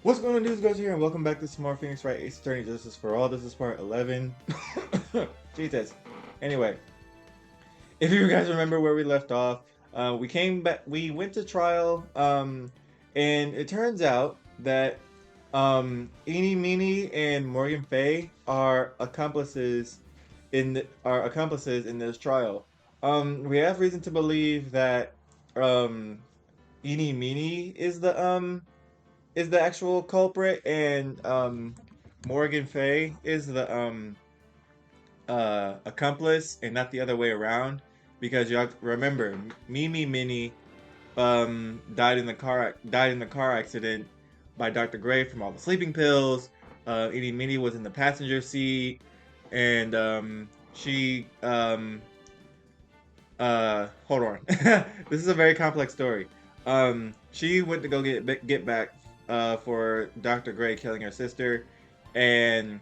What's going on, dudes? Guys here, and welcome back to some more Phoenix Wright Ace Attorney Justice for All. This is part 11. Jesus. Anyway, if you guys remember where we left off, we came back. We went to trial, and it turns out that Eenie Meenie and Morgan Fay are accomplices in this trial. We have reason to believe that Eenie Meenie is the actual culprit, and Morgan Fay is the accomplice, and not the other way around. Because you have to remember, Mimi Minnie died in the car accident by Dr. Gray from all the sleeping pills. Eenie Minnie was in the passenger seat, and she hold on. This is a very complex story. She went to go get back for Dr. Gray killing her sister, and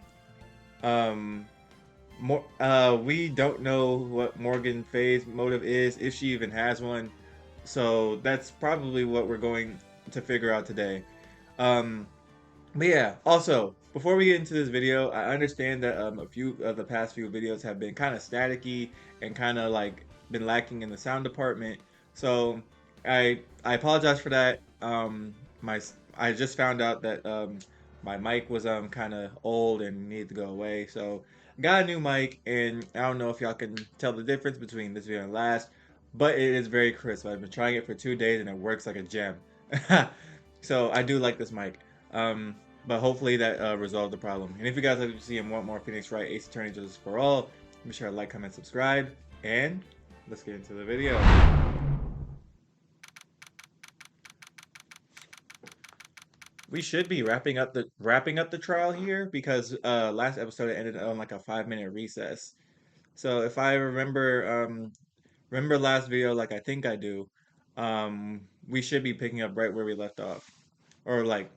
um, we don't know what Morgan Fay's motive is, if she even has one. So that's probably what we're going to figure out today. Um, but yeah, also, before we get into this video, I understand that a few of the past few videos have been kind of staticky and kind of like been lacking in the sound department. So I apologize for that. My I just found out that my mic was kind of old and needed to go away. So got a new mic, and I don't know if y'all can tell the difference between this video and last, but it is very crisp. I've been trying it for 2 days and it works like a gem. So I do like this mic. Um, but hopefully that resolved the problem. And if you guys like to see and want more Phoenix Wright Ace Attorney Justice for All, be sure to like, comment, subscribe, and let's get into the video. We should be wrapping up the trial here because last episode it ended on like a 5 minute recess. So if I remember last video like I think I do, we should be picking up right where we left off, or like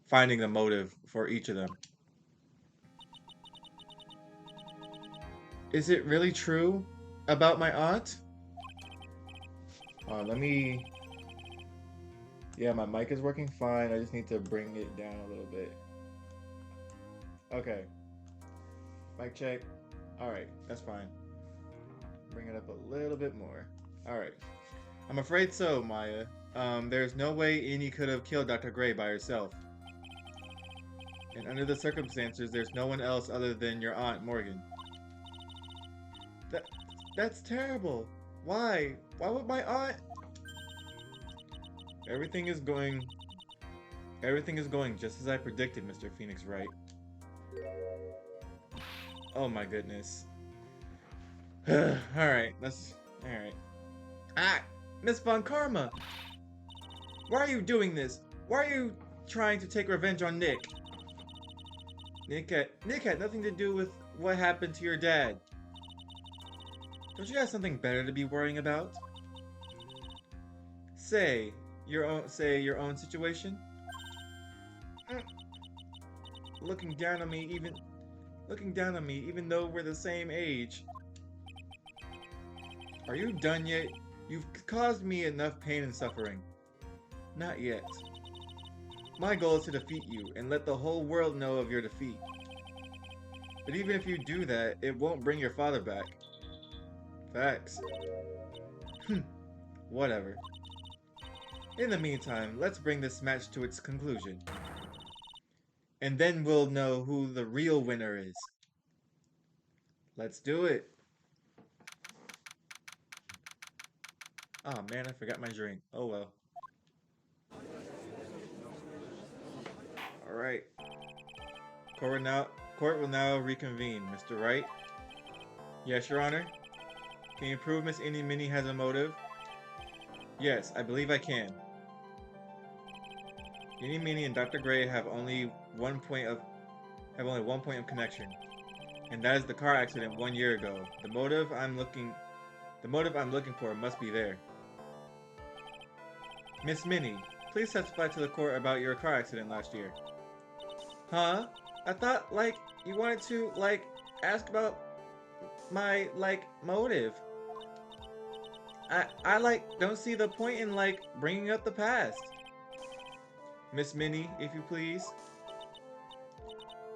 finding the motive for each of them. Is it really true about my aunt? Let me. Yeah, my mic is working fine. I just need to bring it down a little bit. Okay. Mic check. Alright, that's fine. Bring it up a little bit more. Alright. I'm afraid so, Maya. There's no way Eni could have killed Dr. Gray by herself. And under the circumstances, there's no one else other than your aunt, Morgan. That, that's terrible. Why? Why would my aunt? Everything is going Everything is going just as I predicted, Mr. Phoenix Wright. Oh my goodness. Alright, alright. Ah! Miss Von Karma! Why are you doing this? Why are you trying to take revenge on Nick? Nick had nothing to do with what happened to your dad. Don't you have something better to be worrying about? Say your own situation? Looking down on me even though we're the same age. Are you done yet? You've caused me enough pain and suffering. Not yet. My goal is to defeat you and let the whole world know of your defeat. But even if you do that, it won't bring your father back. Facts. Whatever. In the meantime, let's bring this match to its conclusion. And then we'll know who the real winner is. Let's do it. Oh man, I forgot my drink. Oh well. Alright. Court will now reconvene. Mr. Wright? Yes, Your Honor? Can you prove Miss Innie Minnie has a motive? Yes, I believe I can. Innie Minnie and Dr. Gray have only one point of connection, and that is the car accident 1 year ago. The motive I'm looking for must be there. Miss Minnie, please testify to the court about your car accident last year. Huh? I thought, like, you wanted to, like, ask about my, like, motive. I like, don't see the point in, like, bringing up the past. Miss Minnie, if you please.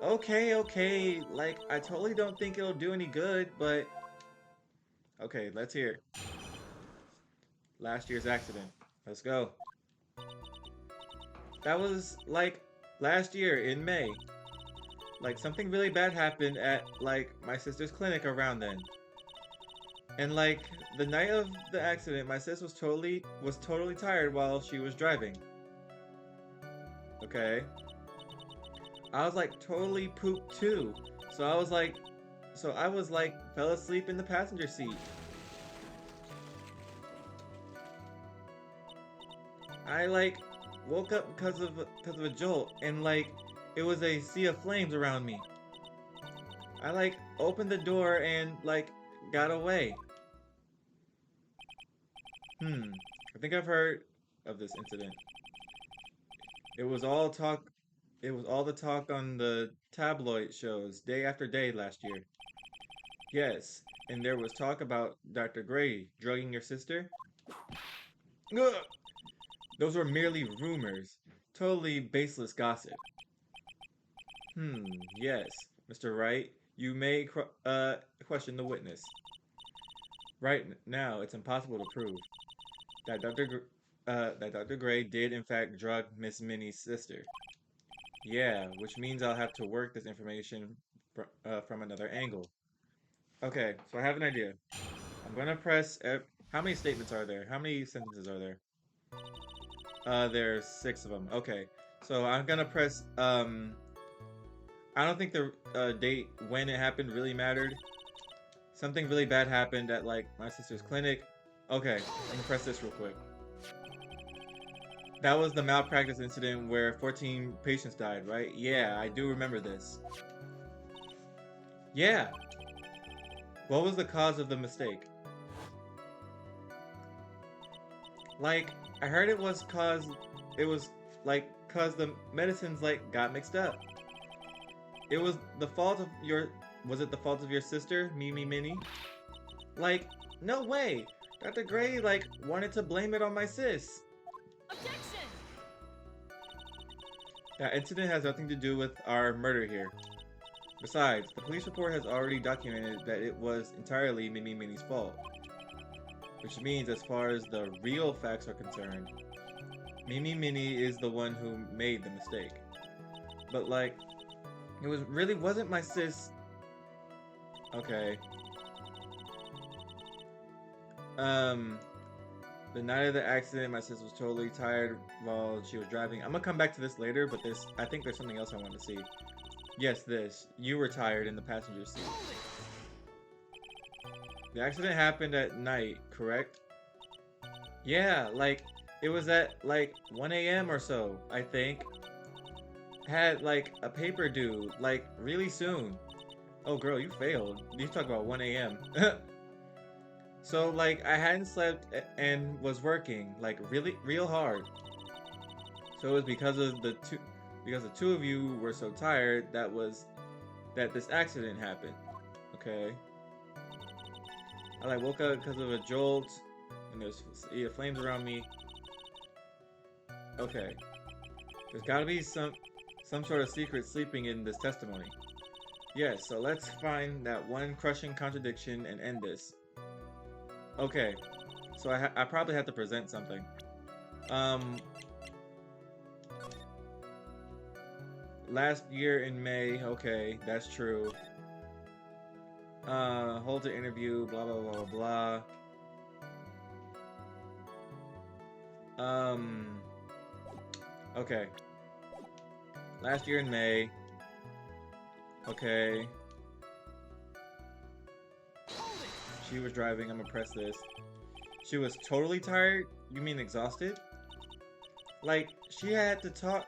Okay, okay. Like, I totally don't think it'll do any good, but okay, let's hear it. Last year's accident. Let's go. That was like last year in May. Like something really bad happened at like my sister's clinic around then. And like the night of the accident, my sis was totally tired while she was driving. Okay. I was like totally pooped too. So I was like fell asleep in the passenger seat. I like woke up because of a jolt and like it was a sea of flames around me. I like opened the door and like got away. Hmm. I think I've heard of this incident. It was all talk it was all the talk on the tabloid shows day after day last year. Yes, and there was talk about Dr. Gray drugging your sister. Ugh! Those were merely rumors. Totally baseless gossip. Yes, Mr. Wright, you may question the witness. Right now, it's impossible to prove that Dr. Gray did in fact drug Miss Minnie's sister. Yeah, which means I'll have to work this information from another angle. Okay, so I have an idea. I'm gonna press. How many statements are there? How many sentences are there? There's six of them. Okay, so I'm gonna press. I don't think the date when it happened really mattered. Something really bad happened at like my sister's clinic. Okay, I'm gonna press this real quick. That was the malpractice incident where 14 patients died, right? Yeah, I do remember this. Yeah. What was the cause of the mistake? Like, I heard it was cause the medicines like got mixed up. It was the fault of your was it the fault of your sister, Mimi Minnie? Like, no way. Dr. Gray like wanted to blame it on my sis. Objection! That incident has nothing to do with our murder here. Besides, the police report has already documented that it was entirely Mimi Minnie's fault. Which means, as far as the real facts are concerned, Mimi Minnie is the one who made the mistake. But like, it really wasn't my sis. Okay. Um, the night of the accident, my sis was totally tired while she was driving. I'm gonna come back to this later, but I think there's something else I want to see. Yes, this. You were tired in the passenger seat. The accident happened at night, correct? Yeah, like, it was at like 1 a.m. or so, I think. Had like a paper due, like really soon. Oh, girl, you failed. You talk about 1 a.m. So, like, I hadn't slept and was working, like, really, real hard. So it was because the two of you were so tired that this accident happened. Okay. I like woke up because of a jolt, and there's flames around me. Okay. There's got to be some sort of secret sleeping in this testimony. Yes, so let's find that one crushing contradiction and end this. Okay, so I probably have to present something. Um, last year in May, okay, that's true. Hold the interview, blah blah blah blah blah. Okay. Last year in May, okay. She was driving, I'm gonna press this. She was totally tired? You mean exhausted? Like, she had to talk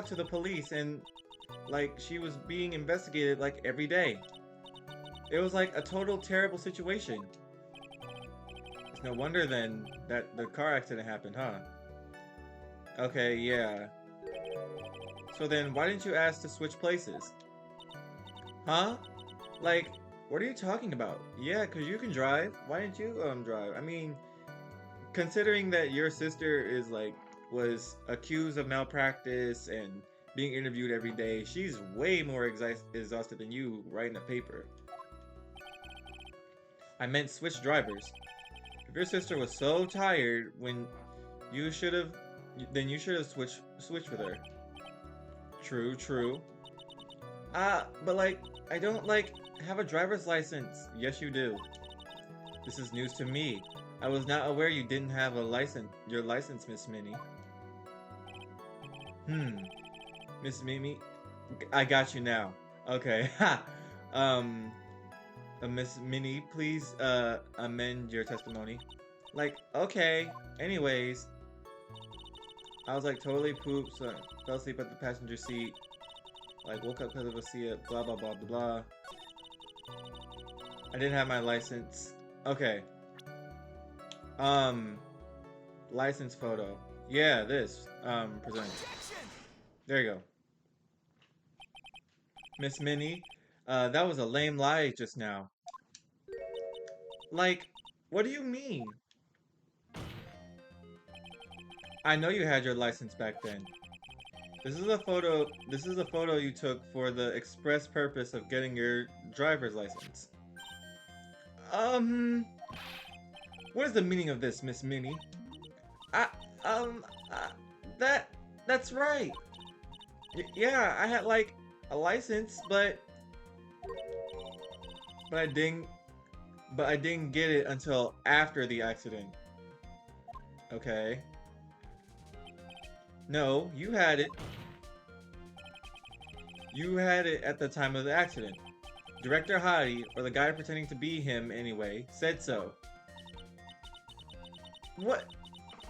to the police and like she was being investigated like every day. It was like a total terrible situation. It's no wonder then that the car accident happened, huh? Okay, yeah. So then why didn't you ask to switch places? Huh? Like, what are you talking about? Yeah, 'cause you can drive. Why didn't you drive? I mean, considering that your sister is like was accused of malpractice and being interviewed every day. She's way more exhausted than you writing a paper. I meant switch drivers. If your sister was so tired when you should have, then you should have switched with her. True, true. But like, I don't like have a driver's license. Yes, you do. This is news to me. I was not aware you didn't have a license. Your license, Miss Minnie. Hmm, Miss Mimi, I got you now. Okay. Ha. Um, Miss Minnie, please amend your testimony. Like, okay. Anyways, I was like totally pooped, so I fell asleep at the passenger seat. Like, woke up because of a sea blah blah blah blah blah. I didn't have my license. Okay. Um, license photo. Yeah, this. Present. There you go. Miss Minnie, that was a lame lie just now. Like, what do you mean? I know you had your license back then. This is a photo you took for the express purpose of getting your driver's license. Um, what is the meaning of this, Miss Minnie? I, um, uh, that, that's right. Yeah, I had like a license, but I didn't, but I didn't get it until after the accident. Okay. No, you had it. You had it at the time of the accident. Director Hottie, or the guy pretending to be him anyway, said so. What?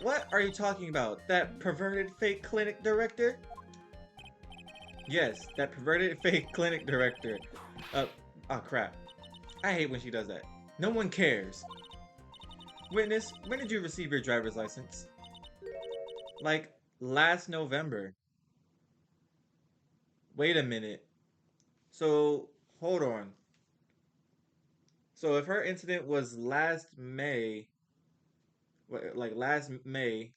What are you talking about? That perverted fake clinic director? Yes, that perverted fake clinic director. Oh crap. I hate when she does that. No one cares. Witness, when did you receive your driver's license? Like, last November. Wait a minute. So, hold on. So if her incident was last May, like last May,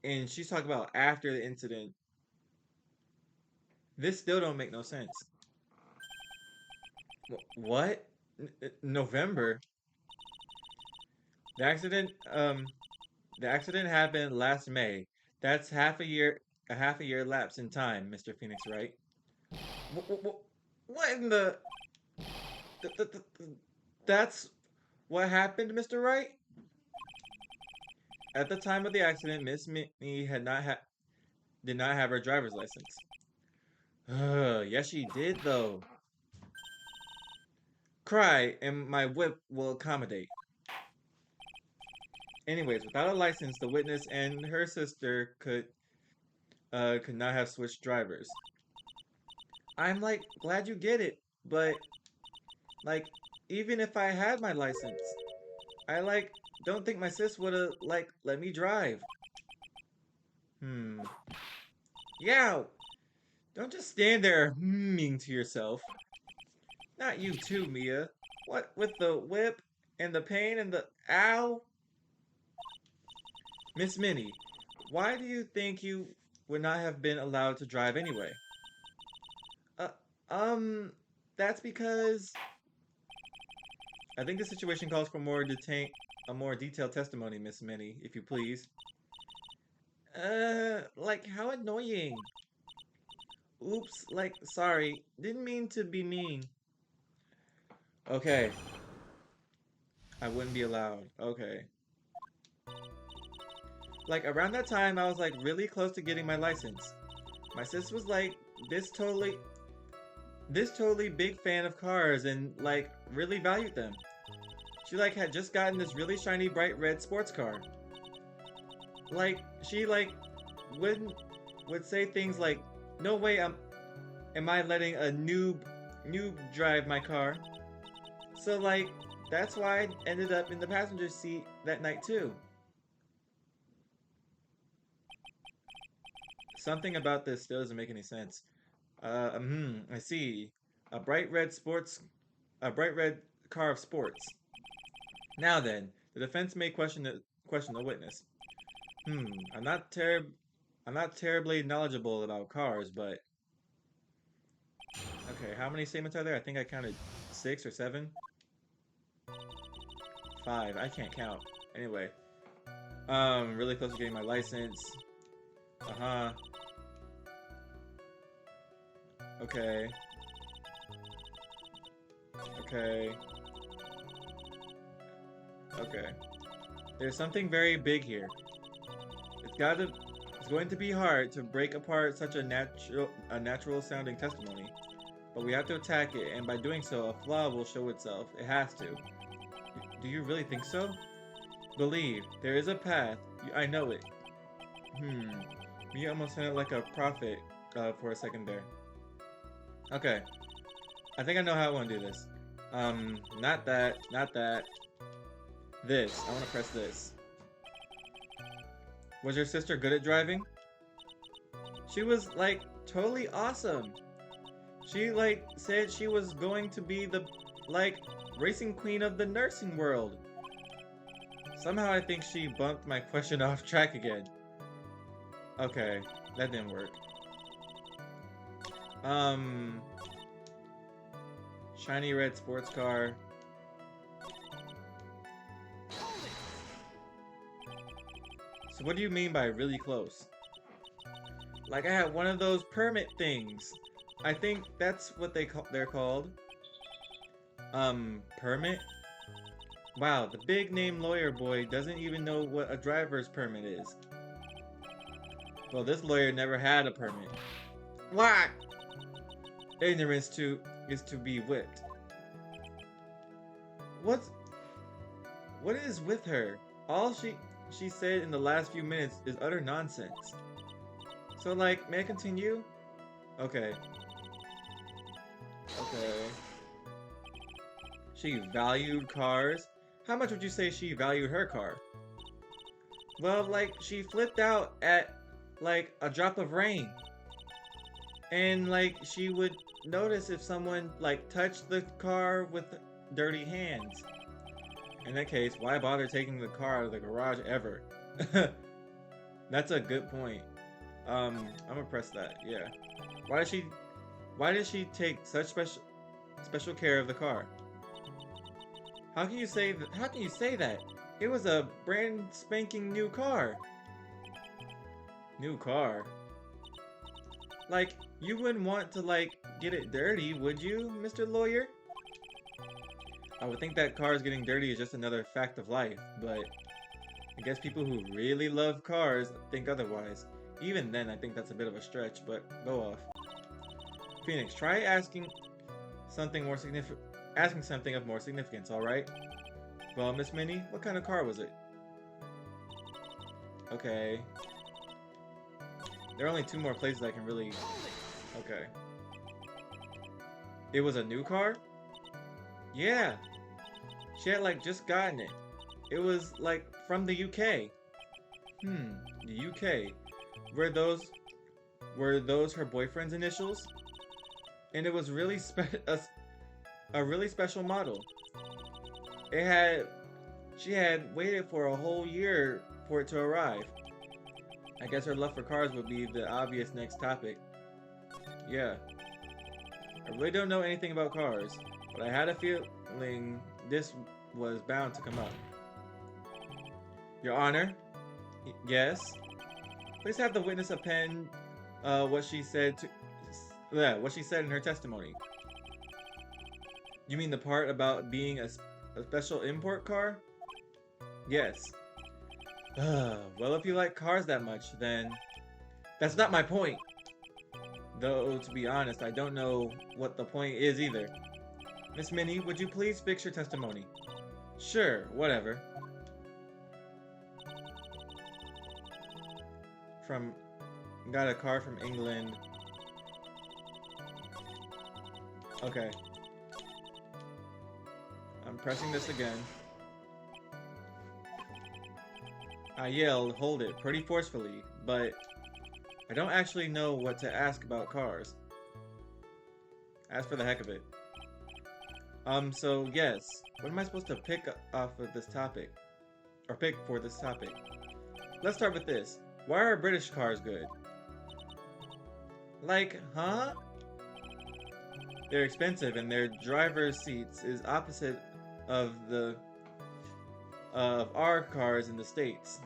and she's talking about after the incident, this still don't make no sense. What? November? The accident, the accident happened last May. That's a half a year lapse in time, Mr. Phoenix, right? What in the? That's what happened, Mr. Wright? At the time of the accident, Miss Minnie did not have her driver's license. Yes, she did though. Cry, and my whip will accommodate. Anyways, without a license, the witness and her sister could not have switched drivers. I'm like glad you get it, but like even if I had my license, I like don't think my sis would have like let me drive. Hmm. Yeah, don't just stand there humming to yourself. Not you too, Mia. What with the whip and the pain and the ow? Miss Minnie, why do you think you would not have been allowed to drive anyway? Uh, um, that's because I think the situation calls for a more detailed testimony, Miss Minnie, if you please. Like how annoying. Oops, like sorry, didn't mean to be mean. Okay, I wouldn't be allowed. Okay. Like around that time, I was like really close to getting my license. My sis was like this totally this totally big fan of cars and like really valued them. She like had just gotten this really shiny bright red sports car. Like she like wouldn't would say things like, "No way am I letting a noob drive my car?" So like that's why I ended up in the passenger seat that night too. Something about this still doesn't make any sense. I see. A bright red sports a bright red car of sports. Now then, the defense may question the witness. I'm not terribly knowledgeable about cars, but okay, how many statements are there? I think I counted 6 or 7. 5. I can't count. Anyway, really close to getting my license. Uh-huh. Okay. Okay. Okay. There's something very big here. It's gotta it's going to be hard to break apart such a natural sounding testimony. But we have to attack it, and by doing so, a flaw will show itself. It has to. Do you really think so? Believe, there is a path. I know it. Hmm. You almost sounded like a prophet for a second there. Okay. I think I know how I want to do this. Not that. Not that. This. I want to press this. Was your sister good at driving? She was, like, totally awesome. She, like, said she was going to be the, like, racing queen of the nursing world. Somehow I think she bumped my question off track again. Okay, that didn't work. Shiny red sports car. So what do you mean by really close? Like I had one of those permit things. I think that's what they're called. Permit? Wow, the big name lawyer boy doesn't even know what a driver's permit is. Well, this lawyer never had a permit. What? Ignorance is to be whipped. What is with her? All she said in the last few minutes is utter nonsense. So like, may I continue? Okay. Okay. She valued cars? How much would you say she valued her car? Well, like, she flipped out at, like, a drop of rain. And, like, she would notice if someone, like, touched the car with dirty hands. In that case, why bother taking the car out of the garage ever? That's a good point. I'm gonna press that, yeah. Why did she take such special care of the car? How can you say that? It was a brand spanking new car. New car? Like, you wouldn't want to, like, get it dirty, would you, Mr. Lawyer? I would think that cars getting dirty is just another fact of life, but I guess people who really love cars think otherwise. Even then, I think that's a bit of a stretch, but go off. Phoenix, try asking something of more significance, alright? Well, Miss Minnie, what kind of car was it? Okay. There are only 2 more places I can really... Okay. It was a new car? Yeah. She had, like, just gotten it. It was, like, from the UK. The UK. Were those her boyfriend's initials? And it was really a really special model. She had waited for a whole year for it to arrive. I guess her love for cars would be the obvious next topic. Yeah. I really don't know anything about cars, but I had a feeling this was bound to come up. Your Honor? Yes? Please have the witness append what she said in her testimony. You mean the part about being a special import car? Yes. Well, if you like cars that much, then... That's not my point! Though, to be honest, I don't know what the point is either. Miss Minnie, would you please fix your testimony? Sure, whatever. Got a car from England. Okay. I'm pressing this again. I yelled, hold it, pretty forcefully, but I don't actually know what to ask about cars. Ask for the heck of it. So yes, what am I supposed to pick off of this topic? Or pick for this topic? let's start with this. Why are British cars good? Like, huh? They're expensive and their driver's seats is opposite of the of our cars in the States.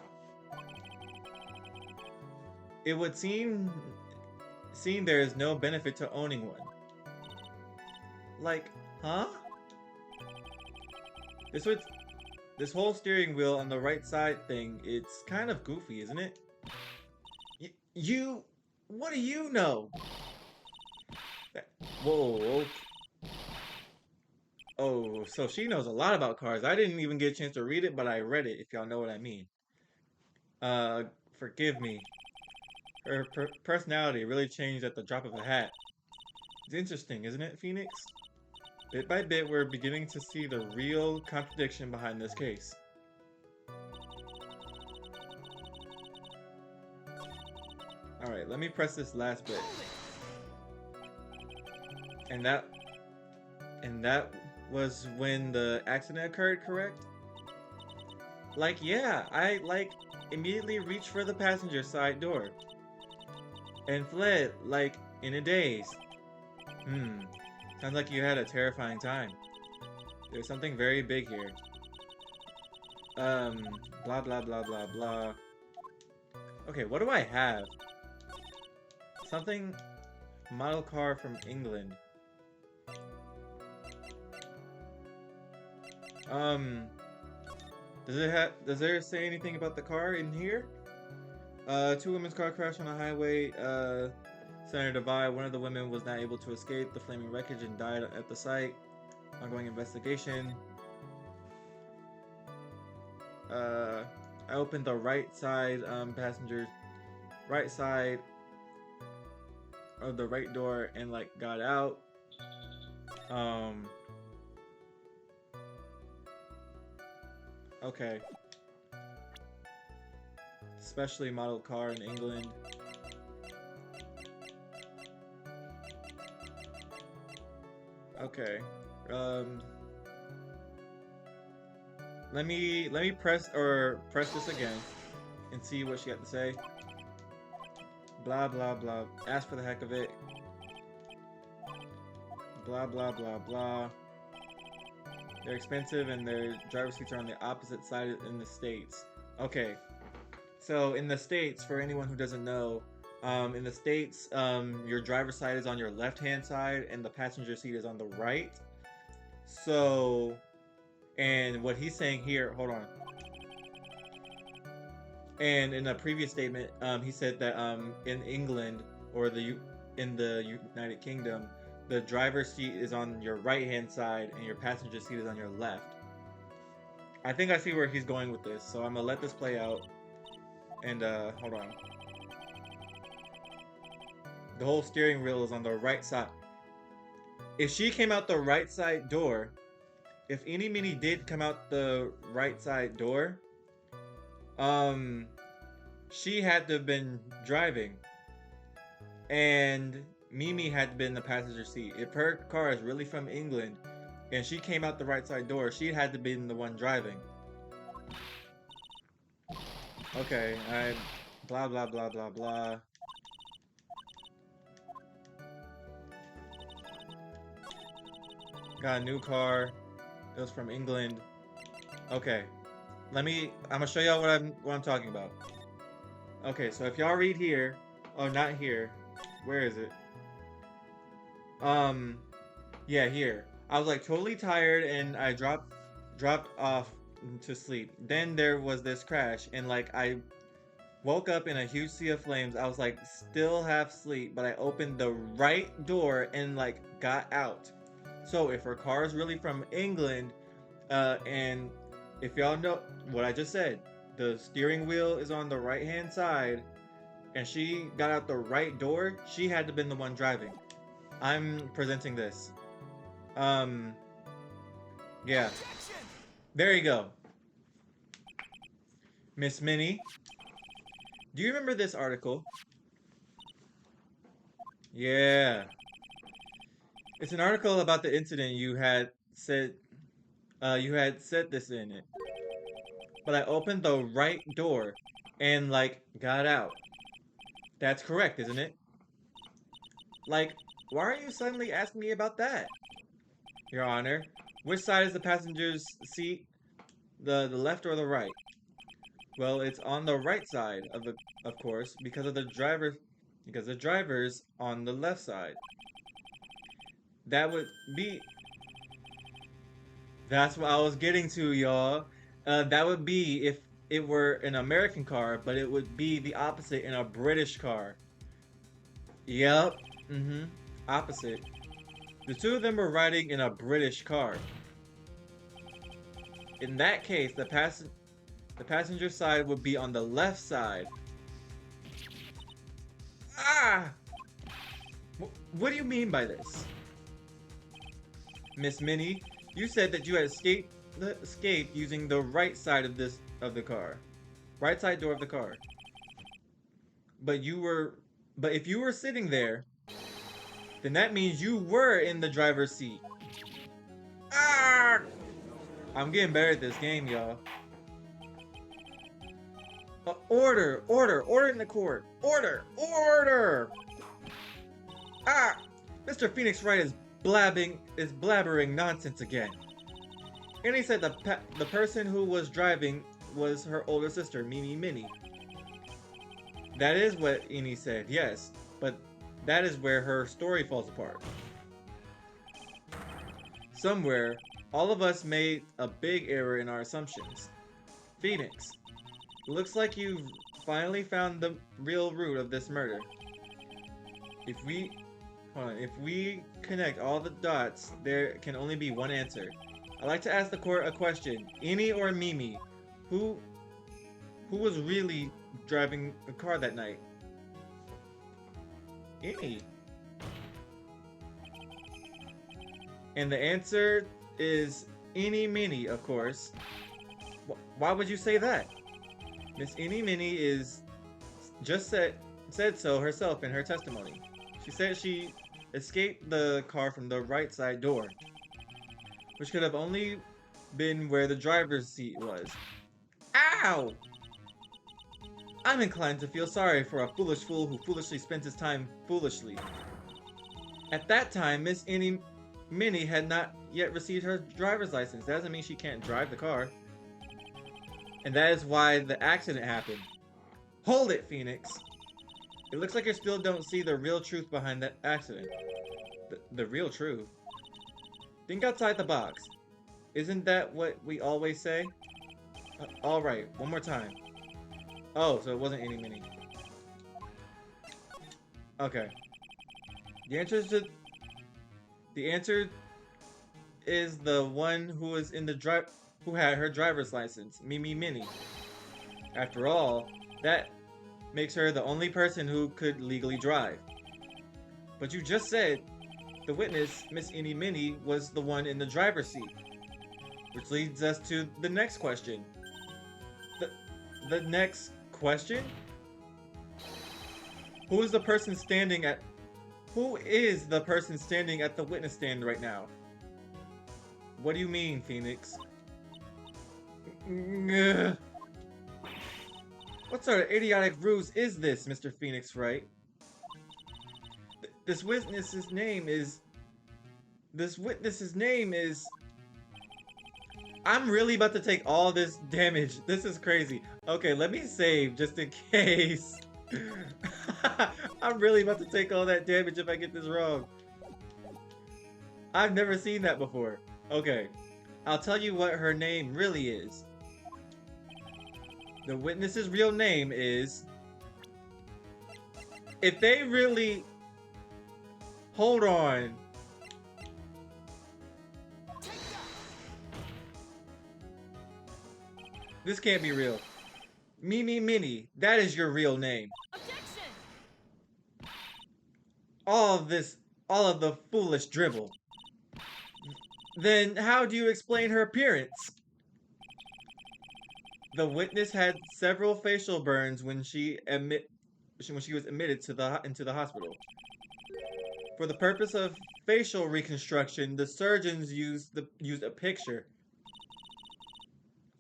It would seem there is no benefit to owning one. Like, huh? This would this whole steering wheel on the right side thing, it's kind of goofy, isn't it? You what do you know? Whoa, oh, so she knows a lot about cars. I didn't even get a chance to read it, but I read it, if y'all know what I mean. Uh, Forgive me. Her personality really changed at the drop of a hat. It's interesting, isn't it, Phoenix? Bit by bit, we're beginning to see the real contradiction behind this case. Alright, let me press this last bit. And that was when the accident occurred, correct? Like, yeah, I, like, immediately reached for the passenger side door. And fled, like, in a daze. Sounds like you had a terrifying time. There's something very big here. Blah blah blah blah blah. Okay, what do I have? Something model car from England. Does there say anything about the car in here? Two women's car crashed on a highway, center divide. One of the women was not able to escape the flaming wreckage and died at the site. Ongoing investigation. I opened the right side, right side of the right door and, like, got out. Okay. Specially modeled car in England. Okay. Let me press this again and see what she had to say. Blah blah blah. Ask for the heck of it. Blah blah blah blah. They're expensive and their driver's seats are on the opposite side in the States. Okay. So in the States, for anyone who doesn't know, in the States, your driver's side is on your left-hand side and the passenger seat is on the right. So, and what he's saying here, hold on. And in a previous statement, he said that in England or in the United Kingdom, the driver's seat is on your right-hand side and your passenger seat is on your left. I think I see where he's going with this, so I'm gonna let this play out. And hold on. The whole steering wheel is on the right side. If she came out the right side door, if Eeny Meeny did come out the right side door, she had to have been driving. And Mimi had been the passenger seat. If her car is really from England and she came out the right side door, she had to be the one driving. Okay, blah blah blah blah blah. Got a new car. It was from England. Okay. I'm gonna show y'all what I'm talking about. Okay, so if y'all read here, oh, not here. Where is it? Yeah, here. I was like totally tired and I dropped off to sleep. Then there was this crash and like I woke up in a huge sea of flames. I was like still half asleep, but I opened the right door and like got out. So if her car is really from England, and if y'all know what I just said, the steering wheel is on the right hand side and she got out the right door, she had to have been the one driving. I'm presenting this. Yeah. There you go. Miss Minnie. Do you remember this article? Yeah. It's an article about the incident you had said this in it. But I opened the right door and, like, got out. That's correct, isn't it? Like, why are you suddenly asking me about that? Your Honor, which side is the passenger's seat? The left or the right? Well, it's on the right side of course, because the driver's on the left side. That would be That's what I was getting to, y'all. That would be if it were an American car, but it would be the opposite in a British car. Yep. Mm-hmm. Opposite. The two of them were riding in a British car. In that case, the passenger side would be on the left side. Ah! What do you mean by this? Miss Minnie, you said that you had escaped using the right side of the car. Right side door of the car. But you were but if you were sitting there, then that means you were in the driver's seat. Ah! I'm getting better at this game, y'all. Order in the court. Order. Ah! Mr. Phoenix Wright is blabbering nonsense again. And he said the person who was driving was her older sister, Mimi Minnie. That is what Eni said, yes, but that is where her story falls apart. Somewhere, all of us made a big error in our assumptions. Phoenix, looks like you've finally found the real root of this murder. If we if we connect all the dots, there can only be one answer. I'd like to ask the court a question. Eni or Mimi, who was really driving the car that night? Eni. And the answer is Eni Minnie, of course. Why would you say that? Miss Eni Minnie is just said so herself in her testimony. She said she escaped the car from the right side door, which could have only been where the driver's seat was. Ow! I'm inclined to feel sorry for a foolish fool who foolishly spent his time foolishly. At that time, Miss Eni Minnie had not yet received her driver's license. That doesn't mean she can't drive the car. And that is why the accident happened. Hold it, Phoenix! It looks like you still don't see the real truth behind that accident. The real truth? Think outside the box. Isn't that what we always say? Alright, one more time. Oh, so it wasn't Eni Minnie. Okay. The answer is the one who was in the who had her driver's license, Mimi Minnie. After all, that makes her the only person who could legally drive. But you just said the witness, Miss Eni Minnie, was the one in the driver's seat. Which leads us to the next question. The next question? Who is the person standing at the witness stand right now? What do you mean, Phoenix? What sort of idiotic ruse is this, Mr. Phoenix Wright? This witness's name is... I'm really about to take all this damage. This is crazy. Okay, let me save just in case. I'm really about to take all that damage if I get this wrong. I've never seen that before. Okay, I'll tell you what her name really is. The witness's real name is... If they really... Hold on. This can't be real. Mimi Minnie, that is your real name. Objection! All of the foolish dribble. Then how do you explain her appearance? The witness had several facial burns when she was admitted into the hospital. For the purpose of facial reconstruction, the surgeons used a picture.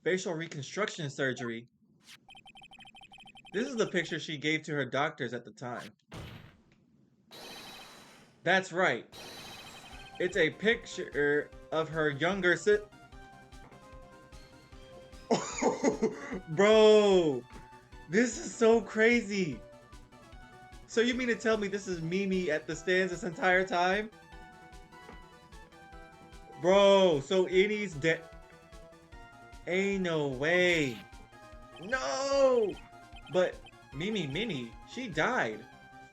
Facial reconstruction surgery. This is the picture she gave to her doctors at the time. That's right. It's a picture of her younger Bro, this is so crazy. So you mean to tell me this is Mimi at the stands this entire time? Bro, so Innie's dead. Ain't no way. No! But Mimi Minnie, she died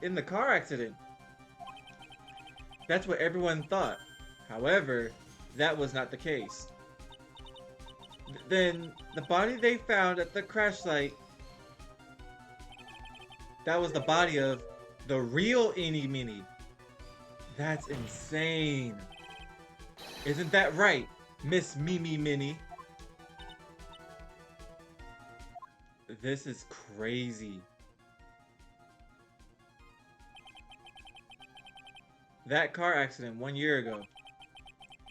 in the car accident. That's what everyone thought. However, that was not the case. Then, the body they found at the crash site, that was the body of the real Innie Minnie. That's insane. Isn't that right, Miss Mimi Minnie? This is crazy. That car accident 1 year ago.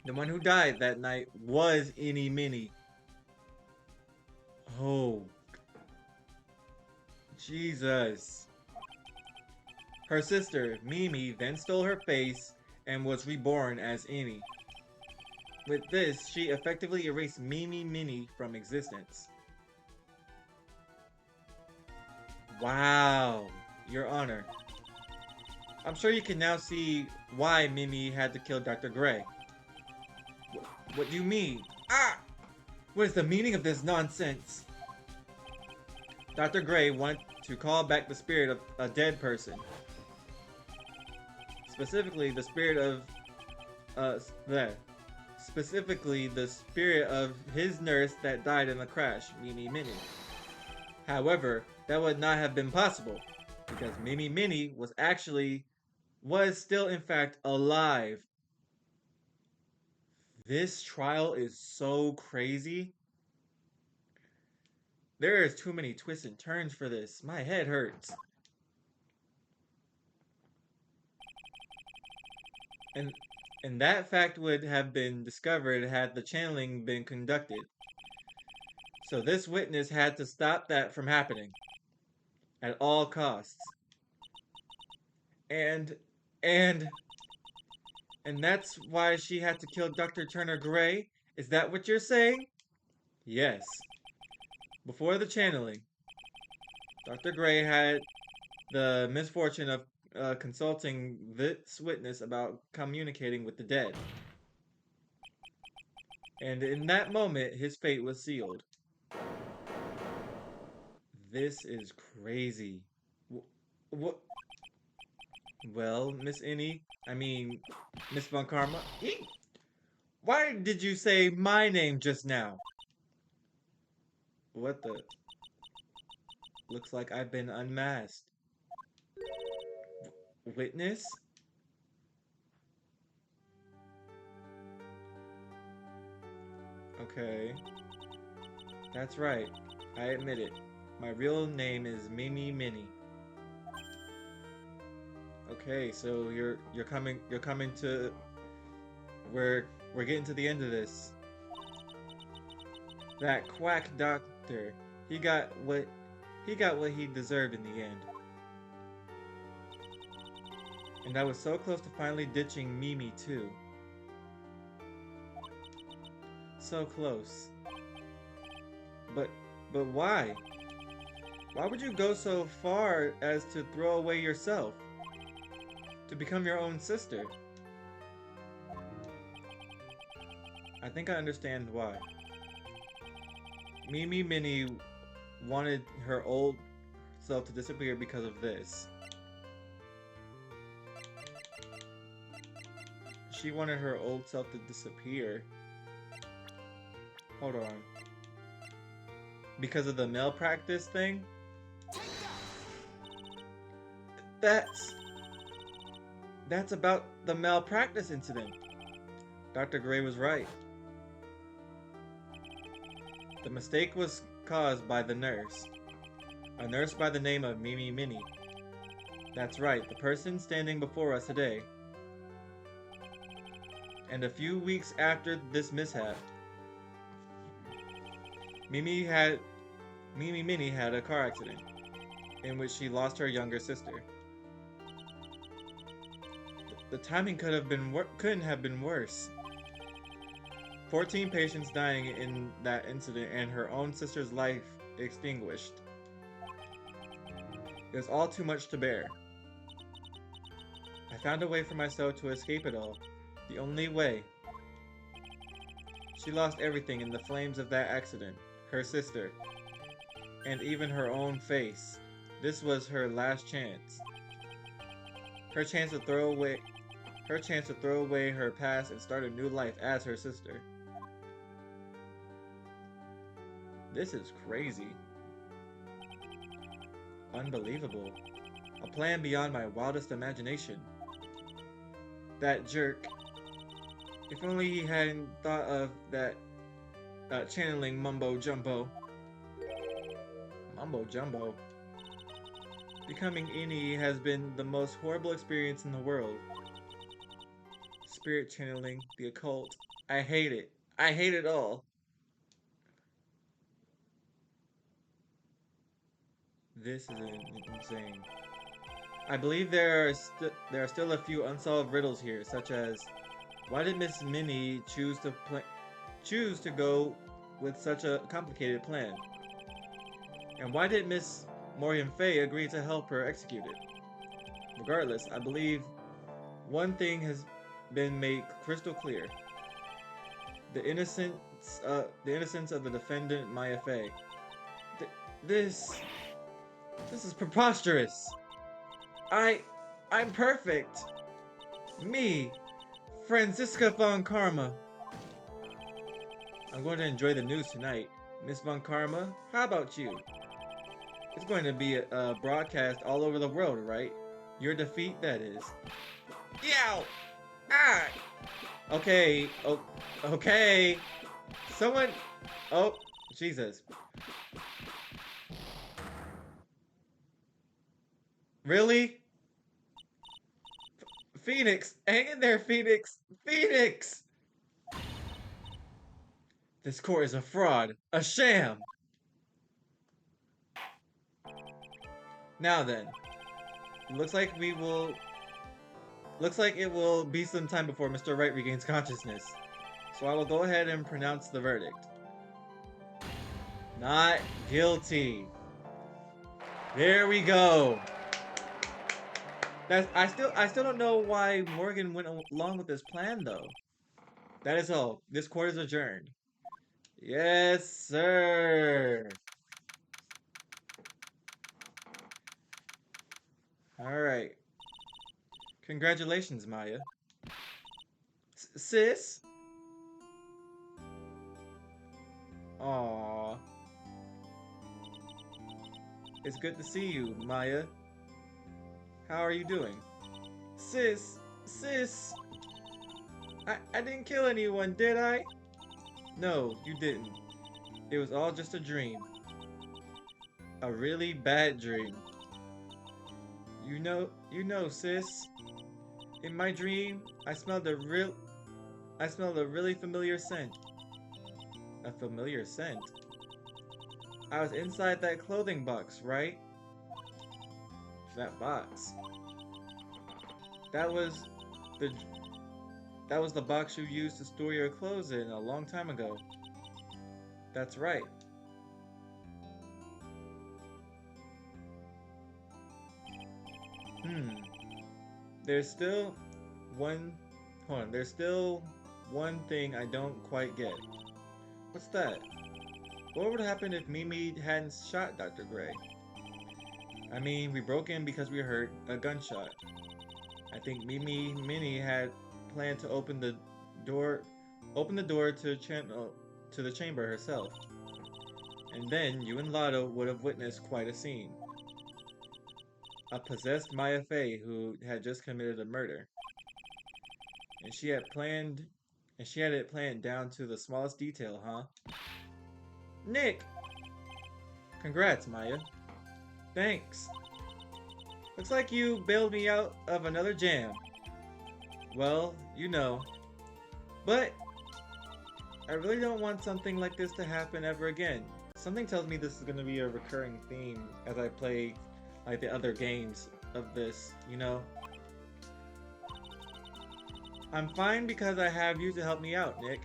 The one who died that night was Innie Minnie. Oh. Jesus. Her sister, Mimi, then stole her face and was reborn as Innie. With this, she effectively erased Mimi Minnie from existence. Wow, Your Honor. I'm sure you can now see why Mimi had to kill Dr. Gray. What do you mean? Ah! What is the meaning of this nonsense? Dr. Gray wanted to call back the spirit of a dead person. Specifically, the spirit of Specifically, the spirit of his nurse that died in the crash, Mimi Minnie. However, that would not have been possible, because Mimi Minnie was still in fact alive. This trial is so crazy. There is too many twists and turns for this. My head hurts. And that fact would have been discovered had the channeling been conducted. So this witness had to stop that from happening at all costs. And that's why she had to kill Dr. Turner Gray? Is that what you're saying? Yes. Before the channeling, Dr. Gray had the misfortune of consulting this witness about communicating with the dead. And in that moment, his fate was sealed. This is crazy. What? Well, Miss Miss Von Karma. Why did you say my name just now? What the? Looks like I've been unmasked. Witness? Okay. That's right. I admit it. My real name is Mimi Minnie. Okay, so you're coming to we're getting to the end of this. That quack doctor, he got what he deserved in the end. And I was so close to finally ditching Mimi too. So close. But why? Why would you go so far as to throw away yourself? To become your own sister? I think I understand why. Mimi Minnie wanted her old self to disappear because of this. She wanted her old self to disappear. Hold on. Because of the malpractice thing? That's about the malpractice incident. Dr. Gray was right. The mistake was caused by the nurse. A nurse by the name of Mimi Minnie. That's right, the person standing before us today. And a few weeks after this mishap, Mimi Minnie had a car accident. in which she lost her younger sister. The timing couldn't have been worse. 14 patients dying in that incident and her own sister's life extinguished. It was all too much to bear. I found a way for myself to escape it all. The only way. She lost everything in the flames of that accident. Her sister. And even her own face. This was her last chance. Her chance to throw away her past and start a new life as her sister. This is crazy. Unbelievable. A plan beyond my wildest imagination. That jerk. If only he hadn't thought of that channeling mumbo jumbo. Mumbo jumbo. Becoming Ini has been the most horrible experience in the world. Spirit channeling, the occult. I hate it. I hate it all. This is insane. I believe there are still a few unsolved riddles here, such as why did Miss Minnie choose to go with such a complicated plan? And why did Miss Morgan Fay agree to help her execute it? Regardless, I believe one thing has been made crystal clear. The innocence of the defendant Maya Fey. This is preposterous. I'm perfect. Me, Franziska von Karma. I'm going to enjoy the news tonight. Miss von Karma, how about you? It's going to be a broadcast all over the world, right? Your defeat, that is. Yow! Ah! Okay, okay. Someone... Oh, Jesus. Really? Phoenix! Hang in there, Phoenix! Phoenix! This court is a fraud. A sham! Now then. Looks like it will be some time before Mr. Wright regains consciousness. So I will go ahead and pronounce the verdict. Not guilty. There we go. I still don't know why Morgan went along with this plan though. That is all. This court is adjourned. Yes, sir. All right. Congratulations, Maya. Sis? Aww. It's good to see you, Maya. How are you doing? Sis! I didn't kill anyone, did I? No, you didn't. It was all just a dream. A really bad dream. You know, sis. In my dream, I smelled a really familiar scent. A familiar scent? I was inside that clothing box, right? That box. That was the box you used to store your clothes in a long time ago. That's right. There's still one thing I don't quite get. What's that? What would happen if Mimi hadn't shot Dr. Gray? I mean, we broke in because we heard a gunshot. I think Minnie had planned to open the door to the chamber herself. And then you and Lotto would have witnessed quite a scene. A possessed Maya Fey who had just committed a murder. And she had it planned down to the smallest detail, huh? Nick! Congrats, Maya. Thanks. Looks like you bailed me out of another jam. Well, you know. But I really don't want something like this to happen ever again. Something tells me this is going to be a recurring theme as I play like the other games of this, you know? I'm fine because I have you to help me out, Nick.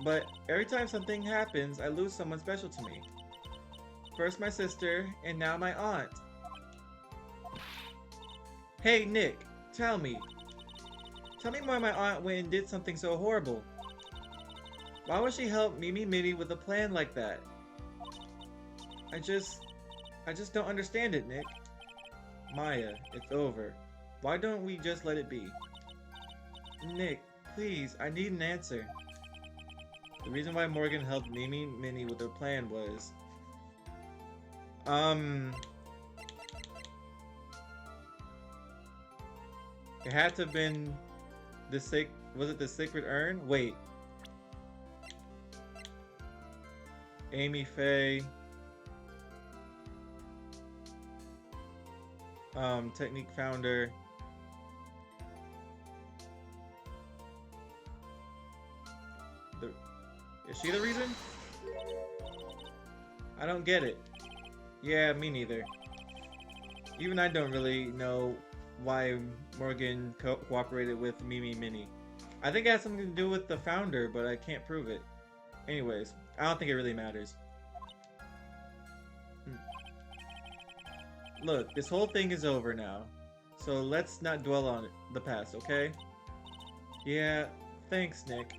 But every time something happens, I lose someone special to me. First my sister, and now my aunt. Hey, Nick, tell me. Tell me why my aunt went and did something so horrible. Why would she help Mimi Minnie with a plan like that? I just... I just don't understand it, Nick. Maya, it's over. Why don't we just let it be? Nick, please, I need an answer. The reason why Morgan helped Mimi Minnie with her plan was... It had to have been the was it the Sacred Urn? Wait. Amy Faye. Technique founder. Is she the reason? I don't get it. Yeah, me neither. Even I don't really know why Morgan cooperated with Mimi Minnie. I think it has something to do with the founder, but I can't prove it. Anyways, I don't think it really matters. Look, this whole thing is over now. So let's not dwell on the past, okay? Yeah, thanks, Nick.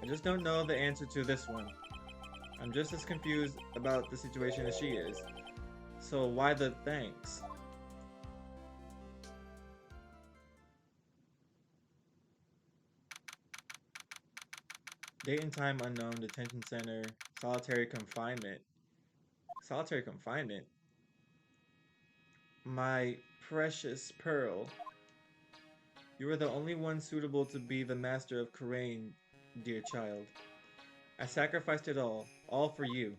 I just don't know the answer to this one. I'm just as confused about the situation as she is. So why the thanks? Date and time unknown, detention center, solitary confinement. Solitary confinement? My precious Pearl. You are the only one suitable to be the master of Karain, dear child. I sacrificed it all for you.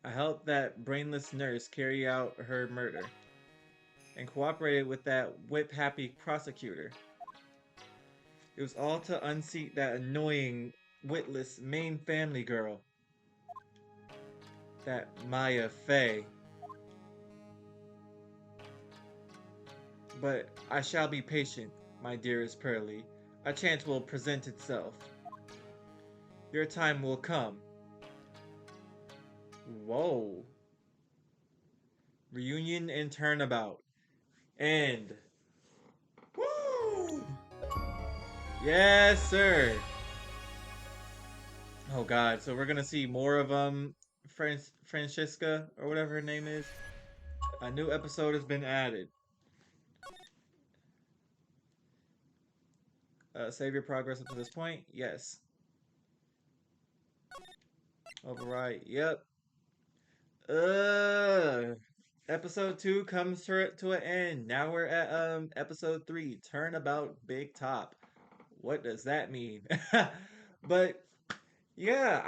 I helped that brainless nurse carry out her murder, and cooperated with that whip-happy prosecutor. It was all to unseat that annoying, witless main family girl. That Maya Fey. But I shall be patient, my dearest Pearly. A chance will present itself. Your time will come. Whoa. Reunion and turnabout. And... Woo! Yes, sir. Oh god, so we're gonna see more of Francisca or whatever her name is. A new episode has been added. Save your progress up to this point? Yes. Override. Yep. Episode 2 comes to an end. Now we're at episode 3, Turnabout Big Top. What does that mean? But yeah,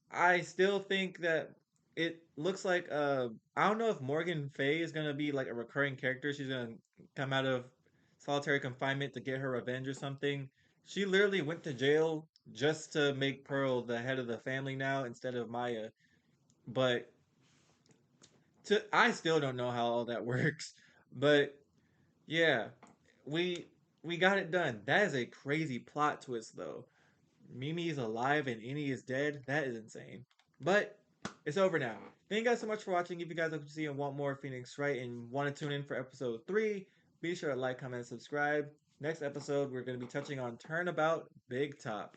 I still think that it looks like I don't know if Morgan Fay is gonna be like a recurring character. She's gonna come out of solitary confinement to get her revenge or something. She literally went to jail just to make Pearl the head of the family now instead of Maya. But I still don't know how all that works. But yeah, we we got it done. That is a crazy plot twist though. Mimi is alive and Innie is dead. That is insane. But it's over now. Thank you guys so much for watching. If you guys like to see and want more Phoenix Wright and want to tune in for episode 3, be sure to like, comment, and subscribe. Next episode, we're going to be touching on Turnabout Big Top.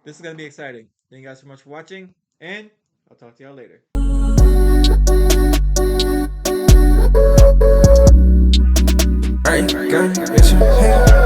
This is going to be exciting. Thank you guys so much for watching, and I'll talk to y'all later. Right, gun, bitch, hey.